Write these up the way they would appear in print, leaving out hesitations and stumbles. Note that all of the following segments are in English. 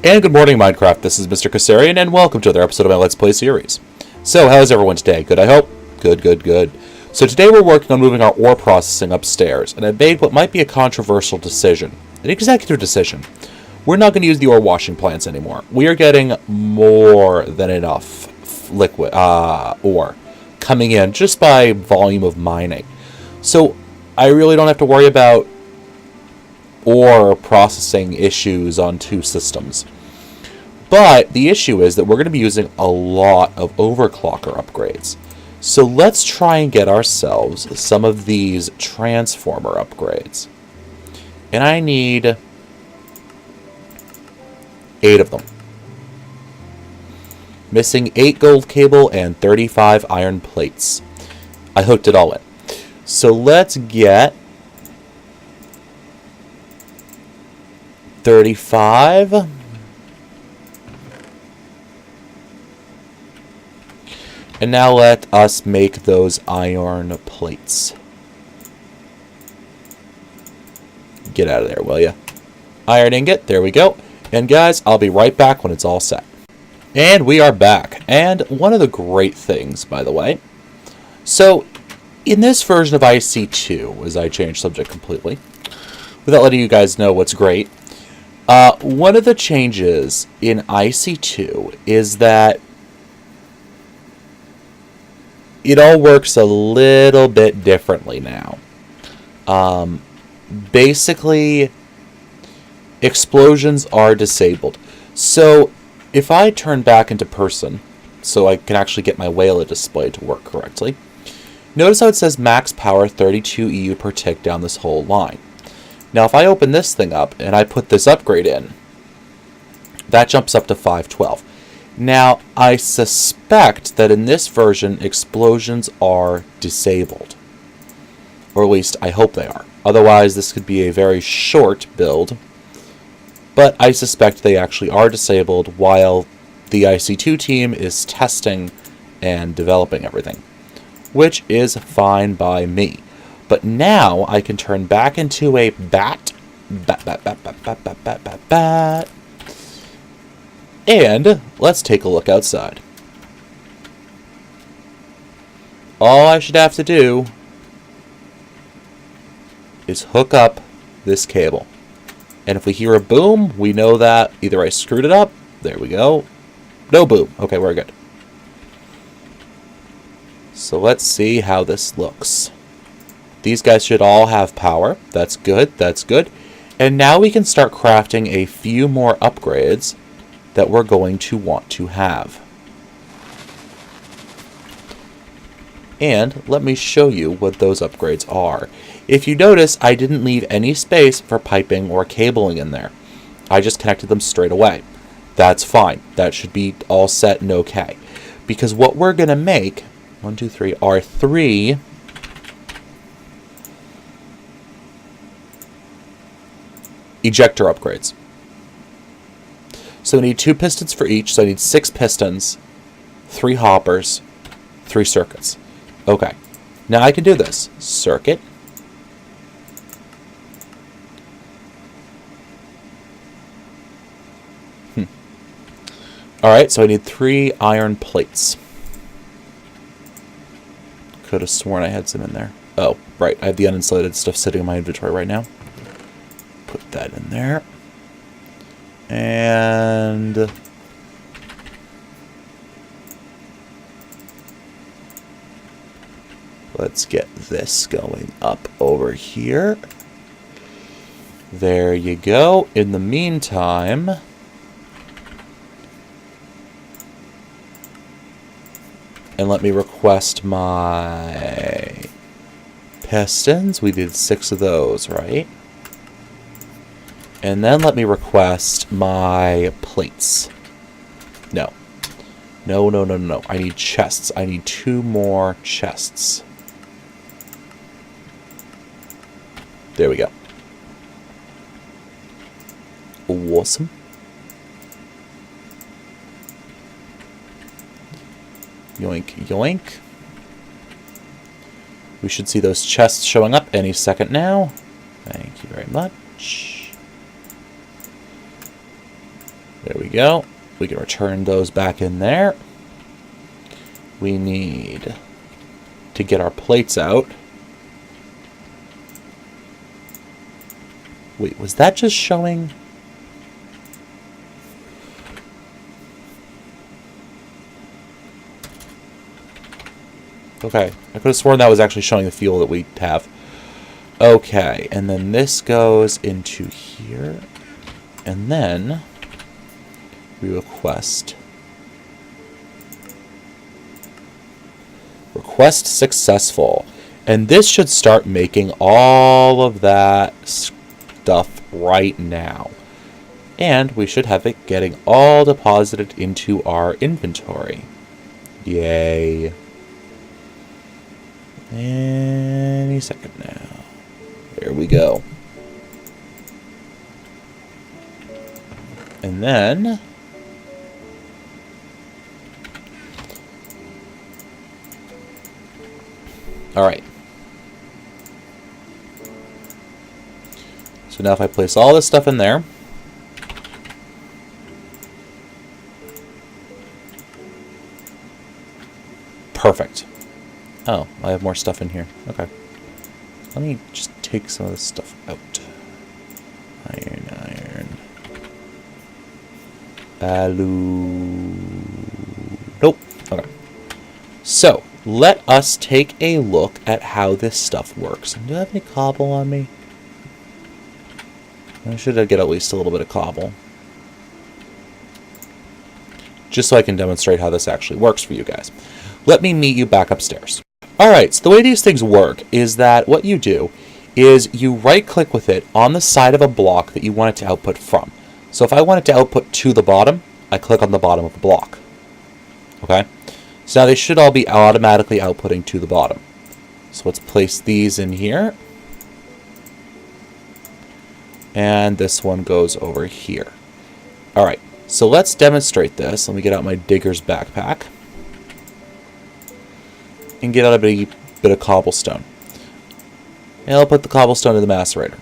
And good morning, Minecraft. This is Mr. Kassarian, and welcome to another episode of my Let's Play series. So, how's everyone today? Good, I hope? Good. So today we're working on moving our ore processing upstairs, and I've made what might be a controversial decision. An executive decision. We're not going to use the ore washing plants anymore. We are getting more than enough liquid ore coming in just by volume of mining. So I really don't have to worry about ore processing issues on two systems. But the issue is that we're going to be using a lot of overclocker upgrades. So let's try and get ourselves some of these transformer upgrades. And I need 8 of them. Missing 8 gold cable and 35 iron plates. I hooked it all in. So let's get 35. And now let us make those iron plates. Get out of there, will ya? Iron ingot, there we go. And guys, I'll be right back when it's all set. And we are back. And one of the great things, by the way. So, in this version of IC2, as I change subject completely, without letting you guys know what's great, one of the changes in IC2 is that it all works a little bit differently now. Basically, explosions are disabled. So, if I turn back into person, so I can actually get my Wayla display to work correctly, notice how it says max power 32 EU per tick down this whole line. Now, if I open this thing up and I put this upgrade in, that jumps up to 512. Now, I suspect that in this version, explosions are disabled. Or at least, I hope they are. Otherwise, this could be a very short build. But I suspect they actually are disabled while the IC2 team is testing and developing everything. Which is fine by me. But now, I can turn back into a bat. And let's take a look outside. All I should have to do is hook up this cable. And if we hear a boom, we know that either I screwed it up. There we go. No boom. Okay, we're good. So let's see how this looks. These guys should all have power. That's good. That's good. And now we can start crafting a few more upgrades that we're going to want to have. And let me show you what those upgrades are. If you notice, I didn't leave any space for piping or cabling in there. I just connected them straight away. That's fine. That should be all set and okay. Because what we're going to make, 1, 2, 3, are 3 ejector upgrades. So we need 2 pistons for each, so I need 6 pistons, 3 hoppers, 3 circuits. Okay, now I can do this. Circuit. Alright, so I need 3 iron plates. Could have sworn I had some in there. Oh, right, I have the uninsulated stuff sitting in my inventory right now. Put that in there. And let's get this going up over here. There you go. In the meantime, and let me request my pistons. We did 6 of those, right? And then let me request my plates. No. No. I need chests. I need 2 more chests. There we go. Awesome. Yoink, yoink. We should see those chests showing up any second now. Thank you very much. There we go. We can return those back in there. We need to get our plates out. Wait, was that just showing? Okay, I could have sworn that was actually showing the fuel that we have. Okay, and then this goes into here. And then we request successful. And this should start making all of that stuff right now. And we should have it getting all deposited into our inventory. Yay. Any second now. There we go. And then all right. So now if I place all this stuff in there, perfect. Oh, I have more stuff in here. Okay. Let me just take some of this stuff out. Iron. Alu. Nope. Okay. So, let us take a look at how this stuff works. Do I have any cobble on me? I should get at least a little bit of cobble. Just so I can demonstrate how this actually works for you guys. Let me meet you back upstairs. Alright, so the way these things work is that what you do is you right-click with it on the side of a block that you want it to output from. So if I want it to output to the bottom, I click on the bottom of the block. Okay? So now they should all be automatically outputting to the bottom. So let's place these in here. And this one goes over here. Alright, so let's demonstrate this. Let me get out my digger's backpack. And get out a bit of cobblestone. And I'll put the cobblestone in the macerator.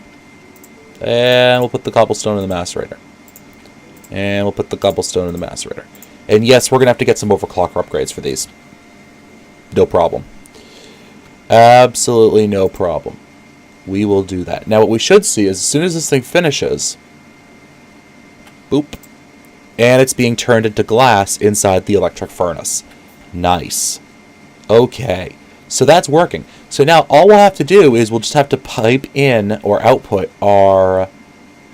And we'll put the cobblestone in the macerator. And we'll put the cobblestone in the macerator. And yes, we're going to have to get some overclocker upgrades for these. No problem. Absolutely no problem. We will do that. Now what we should see is as soon as this thing finishes, boop, and it's being turned into glass inside the electric furnace. Nice. Okay, so that's working. So now all we'll have to do is we'll just have to pipe in or output our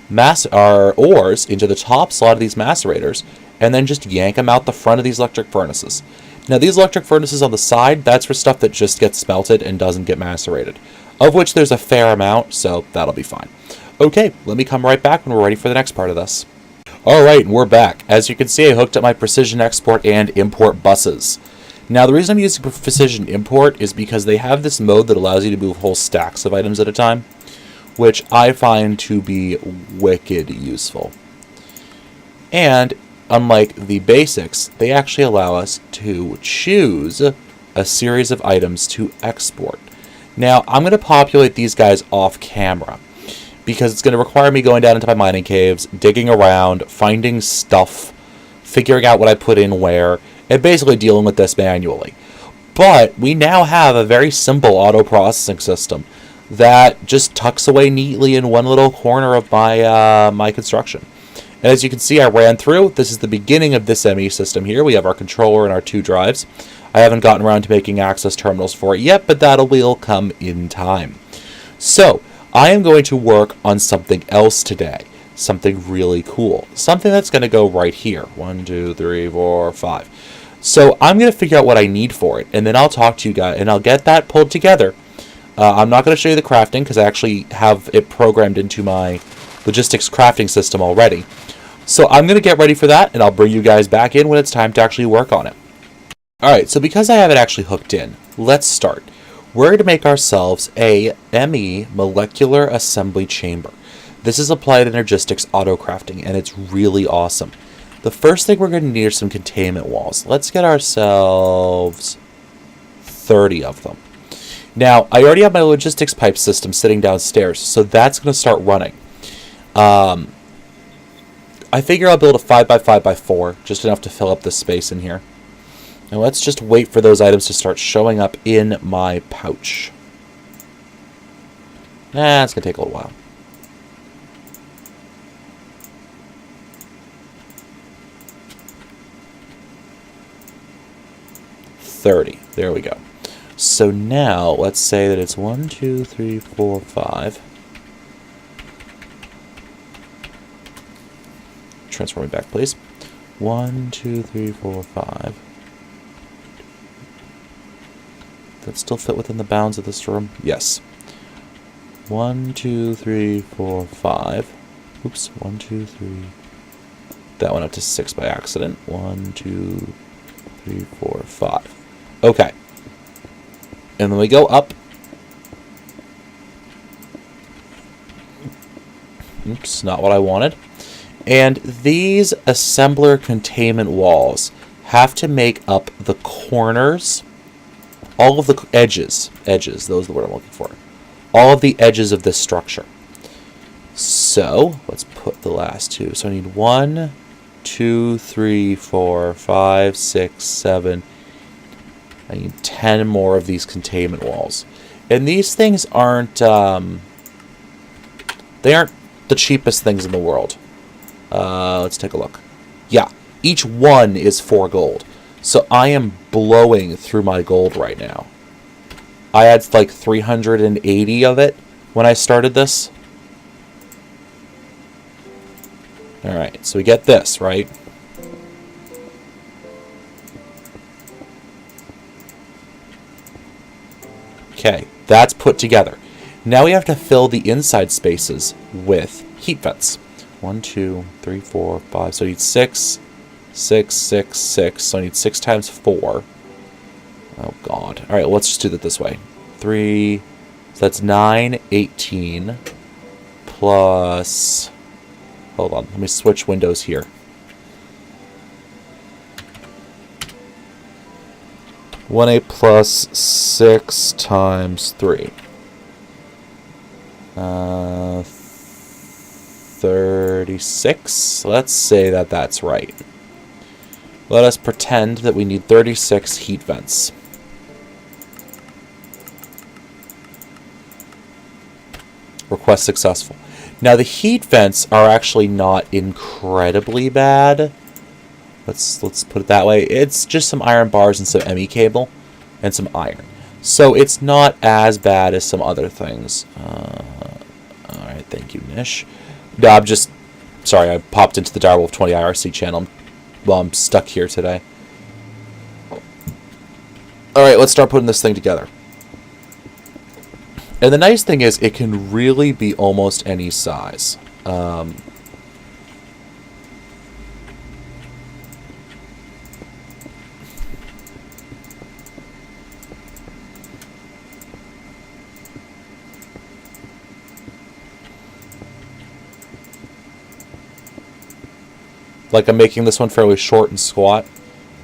ores into the top slot of these macerators and then just yank them out the front of these electric furnaces. Now these electric furnaces on the side, that's for stuff that just gets smelted and doesn't get macerated, of which there's a fair amount, so that'll be fine. Okay, let me come right back when we're ready for the next part of this. Alright, and we're back. As you can see, I hooked up my precision export and import buses. Now, the reason I'm using Precision Import is because they have this mode that allows you to move whole stacks of items at a time, which I find to be wicked useful. And, unlike the basics, they actually allow us to choose a series of items to export. Now, I'm going to populate these guys off camera, because it's going to require me going down into my mining caves, digging around, finding stuff, figuring out what I put in where, and basically dealing with this manually. But we now have a very simple auto processing system that just tucks away neatly in one little corner of my my construction. And as you can see, I ran through. This is the beginning of this ME system here. We have our controller and our 2 drives. I haven't gotten around to making access terminals for it yet, but that will come in time. So, I am going to work on something else today. Something really cool. Something that's going to go right here. 1, 2, 3, 4, 5. So I'm going to figure out what I need for it, and then I'll talk to you guys, and I'll get that pulled together. I'm not going to show you the crafting, because I actually have it programmed into my logistics crafting system already. So I'm going to get ready for that, and I'll bring you guys back in when it's time to actually work on it. Alright, so because I have it actually hooked in, let's start. We're going to make ourselves a ME molecular assembly chamber. This is Applied Energistics Autocrafting, and it's really awesome. The first thing we're going to need are some containment walls. Let's get ourselves 30 of them. Now, I already have my logistics pipe system sitting downstairs, so that's going to start running. I figure I'll build a 5x5x4, just enough to fill up this space in here. Now let's just wait for those items to start showing up in my pouch. Nah, it's going to take a little while. There we go. So now let's say that it's 1, 2, 3, 4, 5. Transfer me back, please. 1, 2, 3, 4, 5. That still fit within the bounds of this room? Yes. 1, 2, 3, 4, 5. Oops. 1, 2, 3. That went up to 6 by accident. 1, 2, 3, 4, 5. Okay. And then we go up. Oops, not what I wanted. And these assembler containment walls have to make up the corners, all of the edges, those are the word I'm looking for, all of the edges of this structure. So, let's put the last two. So I need 1, 2, 3, 4, 5, 6, 7, I need 10 more of these containment walls. And these things aren't, they aren't the cheapest things in the world. Let's take a look. Yeah, each one is 4 gold. So I am blowing through my gold right now. I had like 380 of it when I started this. Alright, so we get this, right? Okay, that's put together. Now we have to fill the inside spaces with heat vents. 1, 2, 3, 4, 5. So I need 6, 6, 6, 6. So I need 6 times 4. Oh, God. All right, well, let's just do that this way. 3. So that's 9, 18. Plus... Hold on. Let me switch windows here. One 8 plus 6 times 3. 36. Let's say that that's right. Let us pretend that we need 36 heat vents. Request successful. Now the heat vents are actually not incredibly bad. Let's put it that way. It's just some iron bars and some ME cable and some iron. So it's not as bad as some other things. Alright, thank you, Nish. No, I'm just... Sorry, I popped into the Direwolf 20 IRC channel. Well, I'm stuck here today. Alright, let's start putting this thing together. And the nice thing is, it can really be almost any size. Like, I'm making this one fairly short and squat.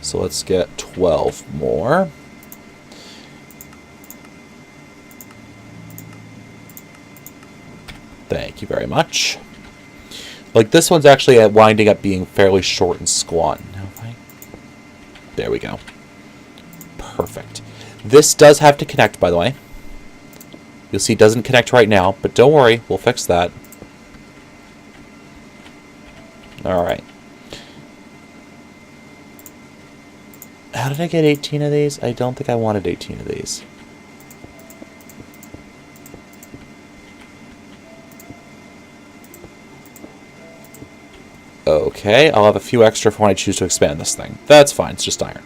So let's get 12 more. Thank you very much. Like, this one's actually winding up being fairly short and squat. There we go. Perfect. This does have to connect, by the way. You'll see it doesn't connect right now, but don't worry, we'll fix that. Alright. How did I get 18 of these? I don't think I wanted 18 of these. Okay, I'll have a few extra for when I choose to expand this thing. That's fine, it's just iron.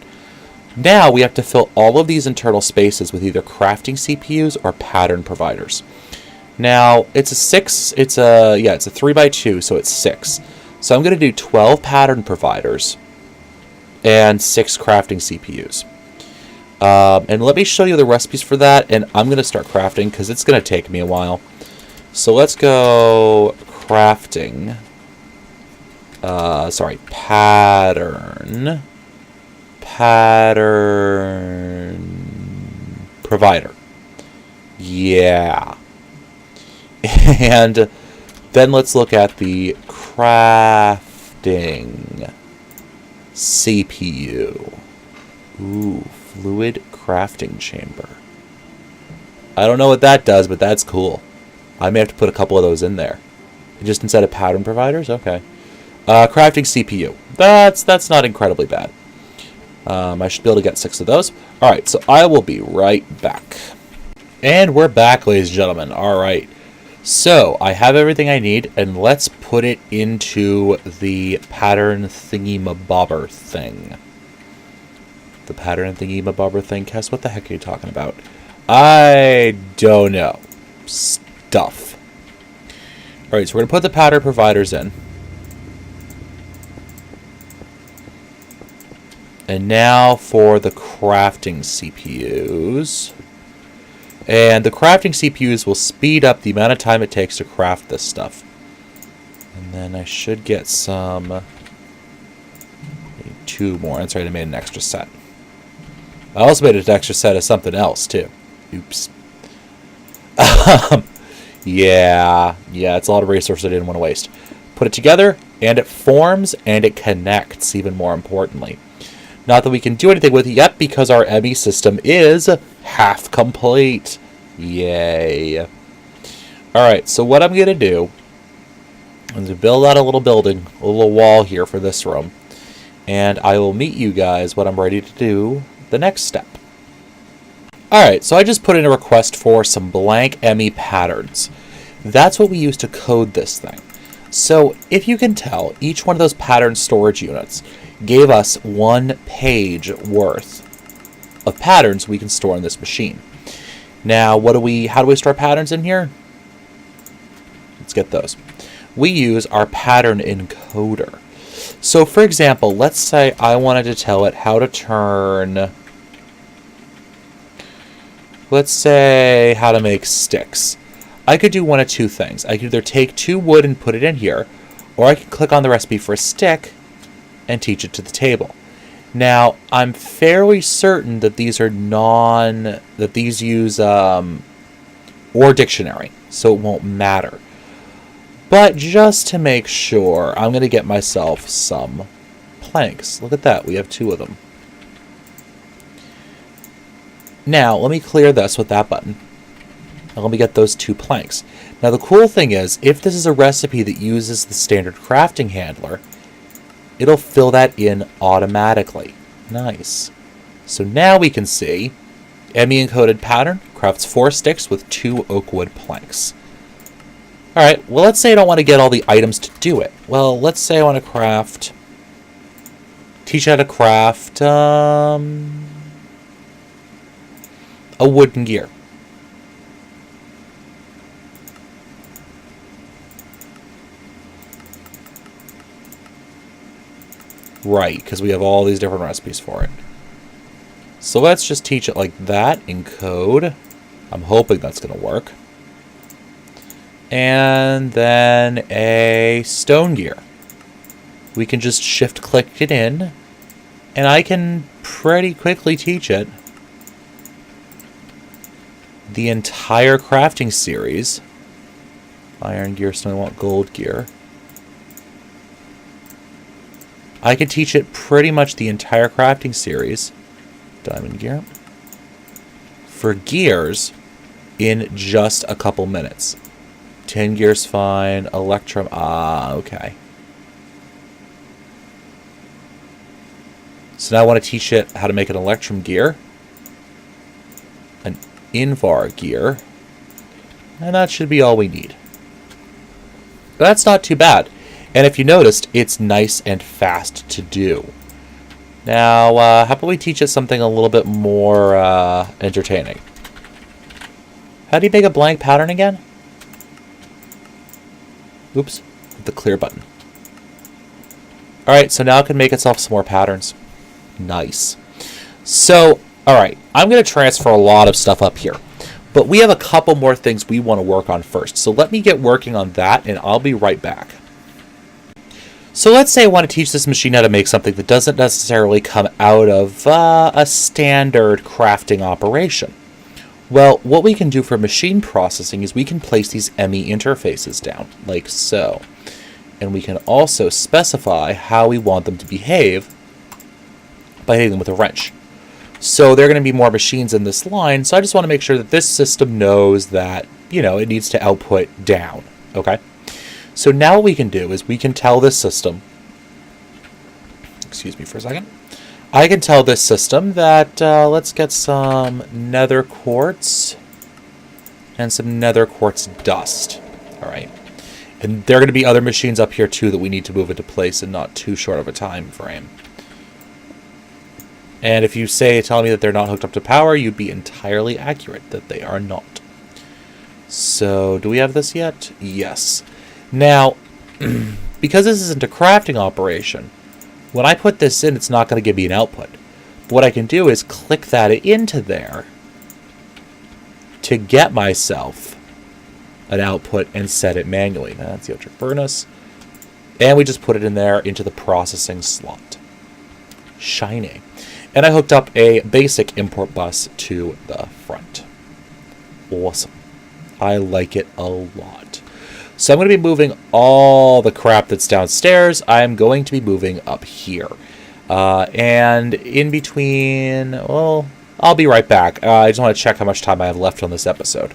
Now we have to fill all of these internal spaces with either crafting CPUs or pattern providers. Now, it's a 3x2, so it's 6. So I'm going to do 12 pattern providers and 6 crafting CPUs. And let me show you the recipes for that, and I'm going to start crafting because it's going to take me a while. So let's go crafting. Pattern provider. Yeah. And then let's look at the crafting crafting CPU. Ooh, fluid crafting chamber. I don't know what that does, but that's cool. I may have to put a couple of those in there. Just instead of pattern providers? Okay. Crafting CPU. That's not incredibly bad. I should be able to get 6 of those. Alright, so I will be right back. And we're back, ladies and gentlemen. Alright. So, I have everything I need, and let's put it into the pattern thingy-mabobber thing. The pattern thingy-mabobber thing? Cass, what the heck are you talking about? I don't know. Stuff. Alright, so we're going to put the pattern providers in. And now for the crafting CPUs. And the crafting CPUs will speed up the amount of time it takes to craft this stuff. And then I should get some... 2 more. That's right, I made an extra set. I also made an extra set of something else, too. Oops. Yeah, it's a lot of resources I didn't want to waste. Put it together, and it forms, and it connects, even more importantly. Not that we can do anything with it yet, because our ME system is half complete. Yay. Alright, so what I'm going to do is build out a little building, a little wall here for this room. And I will meet you guys when I'm ready to do the next step. Alright, so I just put in a request for some blank ME patterns. That's what we use to code this thing. So, if you can tell, each one of those pattern storage units gave us 1 page worth of patterns we can store in this machine. Now, how do we store patterns in here? Let's get those. We use our pattern encoder. So, for example, let's say I wanted to tell it how to turn... Let's say how to make sticks. I could do one of 2 things. I could either take 2 wood and put it in here, or I could click on the recipe for a stick and teach it to the table. Now, I'm fairly certain that these are that these use or dictionary, so it won't matter. But just to make sure, I'm going to get myself some planks. Look at that, we have 2 of them. Now, let me clear this with that button. And let me get those 2 planks. Now, the cool thing is, if this is a recipe that uses the standard crafting handler, it'll fill that in automatically. Nice. So now we can see ME encoded pattern crafts 4 sticks with 2 oak wood planks. Alright, well, let's say I don't want to get all the items to do it. Well, let's say I want to teach how to craft a wooden gear. Right, because we have all these different recipes for it. So let's just teach it like that in code. I'm hoping that's going to work. And then a stone gear. We can just shift-click it in, and I can pretty quickly teach it the entire crafting series. Iron gear, so I want gold gear. I can teach it pretty much the entire crafting series, diamond gear, for gears in just a couple minutes. 10 gears fine, electrum, okay. So now I want to teach it how to make an electrum gear, an invar gear, and that should be all we need. But that's not too bad. And if you noticed, it's nice and fast to do. Now, how about we teach it something a little bit more entertaining? How do you make a blank pattern again? Oops, hit the clear button. Alright, so now it can make itself some more patterns. Nice. So, alright, I'm going to transfer a lot of stuff up here. But we have a couple more things we want to work on first. So let me get working on that, and I'll be right back. So let's say I want to teach this machine how to make something that doesn't necessarily come out of a standard crafting operation. Well, what we can do for machine processing is we can place these ME interfaces down, like so. And we can also specify how we want them to behave by hitting them with a wrench. So there are going to be more machines in this line, so I just want to make sure that this system knows that, it needs to output down, okay? So now what we can do is we can tell this system, excuse me for a second, I can tell this system that, let's get some nether quartz and some nether quartz dust, all right? And there are going to be other machines up here too that we need to move into place in not too short of a time frame. And if you tell me that they're not hooked up to power, you'd be entirely accurate that they are not. So, do we have this yet? Yes. Now, because this isn't a crafting operation, when I put this in, it's not going to give me an output. But what I can do is click that into there to get myself an output and set it manually. That's the electric furnace. And we just put it in there into the processing slot. Shiny. And I hooked up a basic import bus to the front. Awesome. I like it a lot. So I'm going to be moving all the crap that's downstairs. I'm going to be moving up here. And in between, well, I'll be right back. I just want to check how much time I have left on this episode.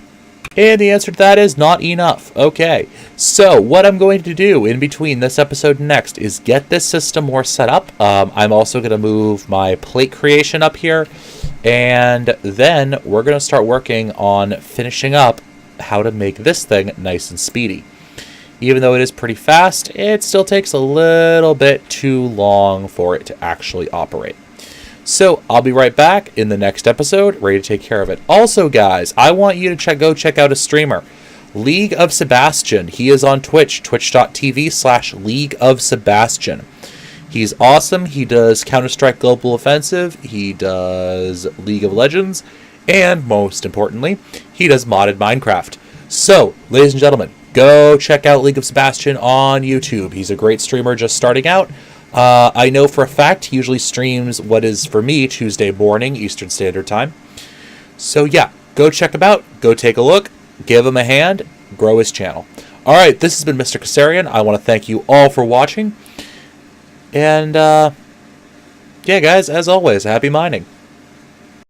And the answer to that is not enough. Okay, so what I'm going to do in between this episode and next is get this system more set up. I'm also going to move my plate creation up here. And then we're going to start working on finishing up how to make this thing nice and speedy. Even though it is pretty fast, it still takes a little bit too long for it to actually operate. So I'll be right back in the next episode, ready to take care of it. Also, guys, I want you to go check out a streamer, League of Sebastian. He is on Twitch, twitch.tv/League of Sebastian. He's awesome. He does Counter-Strike Global Offensive. He does League of Legends. And most importantly, he does modded Minecraft. So, ladies and gentlemen, go check out League of Sebastian on YouTube. He's a great streamer just starting out. I know for a fact he usually streams what is, for me, Tuesday morning, Eastern Standard Time. So yeah, go check him out. Go take a look. Give him a hand. Grow his channel. All right, this has been Mr. Kassarian. I want to thank you all for watching. And, yeah, guys, as always, happy mining.